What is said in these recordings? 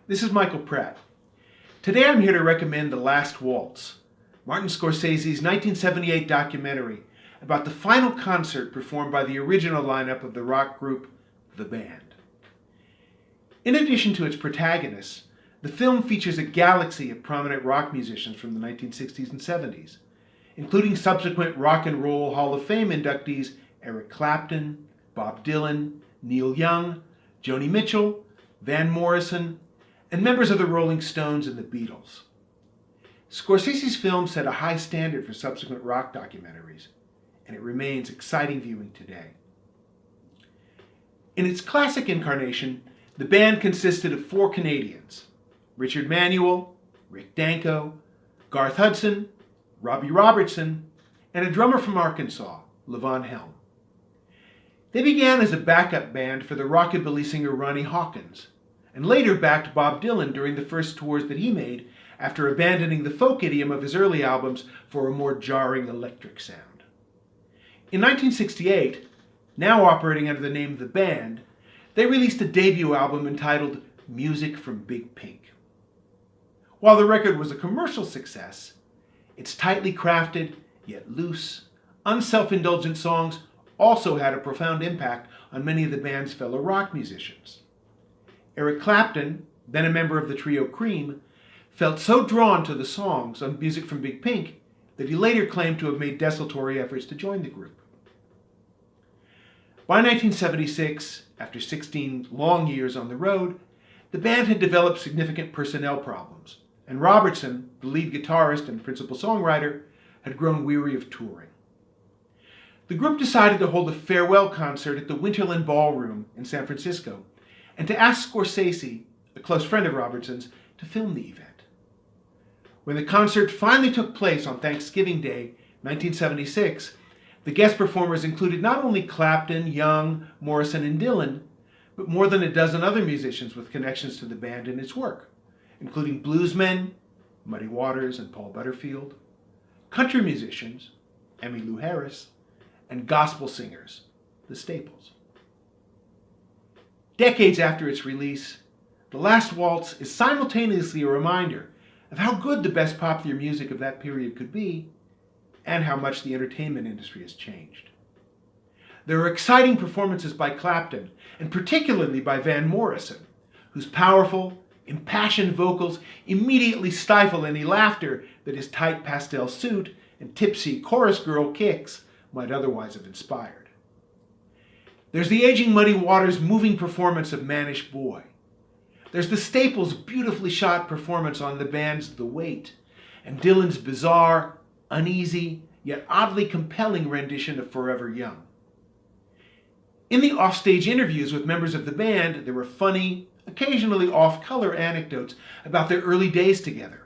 This is Michael Pratt. Today I'm here to recommend The Last Waltz, Martin Scorsese's 1978 documentary about the final concert performed by the original lineup of the rock group The Band. In addition to its protagonists, the film features a galaxy of prominent rock musicians from the 1960s and 70s, including subsequent Rock and Roll Hall of Fame inductees Eric Clapton, Bob Dylan, Neil Young, Joni Mitchell, Van Morrison, and members of the Rolling Stones and the Beatles. Scorsese's film set a high standard for subsequent rock documentaries, and it remains exciting viewing today. In its classic incarnation, the band consisted of 4 Canadians: Richard Manuel, Rick Danko, Garth Hudson, Robbie Robertson, and a drummer from Arkansas, Levon Helm. They began as a backup band for the rockabilly singer Ronnie Hawkins, and later backed Bob Dylan during the first tours that he made after abandoning the folk idiom of his early albums for a more jarring electric sound. In 1968, now operating under the name of The Band, they released a debut album entitled Music from Big Pink. While the record was a commercial success, its tightly crafted, yet loose, unself-indulgent songs also had a profound impact on many of the band's fellow rock musicians. Eric Clapton, then a member of the trio Cream, felt so drawn to the songs on Music from Big Pink that he later claimed to have made desultory efforts to join the group. By 1976, after 16 long years on the road, the band had developed significant personnel problems, and Robertson, the lead guitarist and principal songwriter, had grown weary of touring. The group decided to hold a farewell concert at the Winterland Ballroom in San Francisco and to ask Scorsese, a close friend of Robertson's, to film the event. When the concert finally took place on Thanksgiving Day, 1976, the guest performers included not only Clapton, Young, Morrison, and Dylan, but more than a dozen other musicians with connections to the band and its work, including bluesmen, Muddy Waters and Paul Butterfield, country musicians, Emmylou Harris, and gospel singers, the Staples. Decades after its release, The Last Waltz is simultaneously a reminder of how good the best popular music of that period could be, and how much the entertainment industry has changed. There are exciting performances by Clapton, and particularly by Van Morrison, whose powerful, impassioned vocals immediately stifle any laughter that his tight pastel suit and tipsy chorus girl kicks might otherwise have inspired. There's the aging Muddy Waters' moving performance of Mannish Boy. There's the Staples' beautifully shot performance on the band's The Weight, and Dylan's bizarre, uneasy, yet oddly compelling rendition of Forever Young. In the offstage interviews with members of the band, there were funny, occasionally off-color anecdotes about their early days together,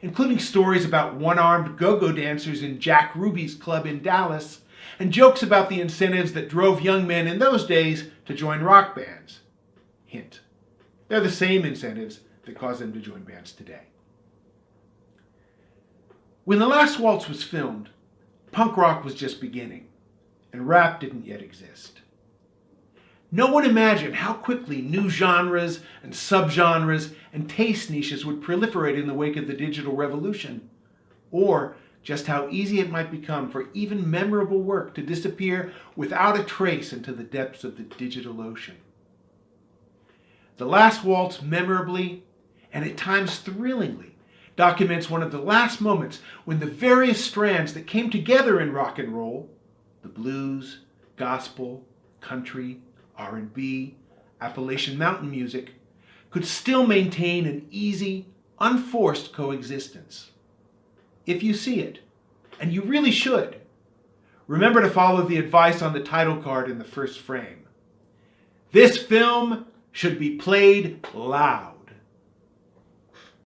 including stories about one-armed go-go dancers in Jack Ruby's club in Dallas, and jokes about the incentives that drove young men in those days to join rock bands. Hint: they're the same incentives that cause them to join bands today. When The Last Waltz was filmed, punk rock was just beginning, and rap didn't yet exist. No one imagined how quickly new genres and subgenres and taste niches would proliferate in the wake of the digital revolution, or just how easy it might become for even memorable work to disappear without a trace into the depths of the digital ocean. The Last Waltz memorably, and at times thrillingly, documents one of the last moments when the various strands that came together in rock and roll, the blues, gospel, country, R&B, Appalachian mountain music, could still maintain an easy, unforced coexistence. If you see it, and you really should, remember to follow the advice on the title card in the first frame. This film should be played loud.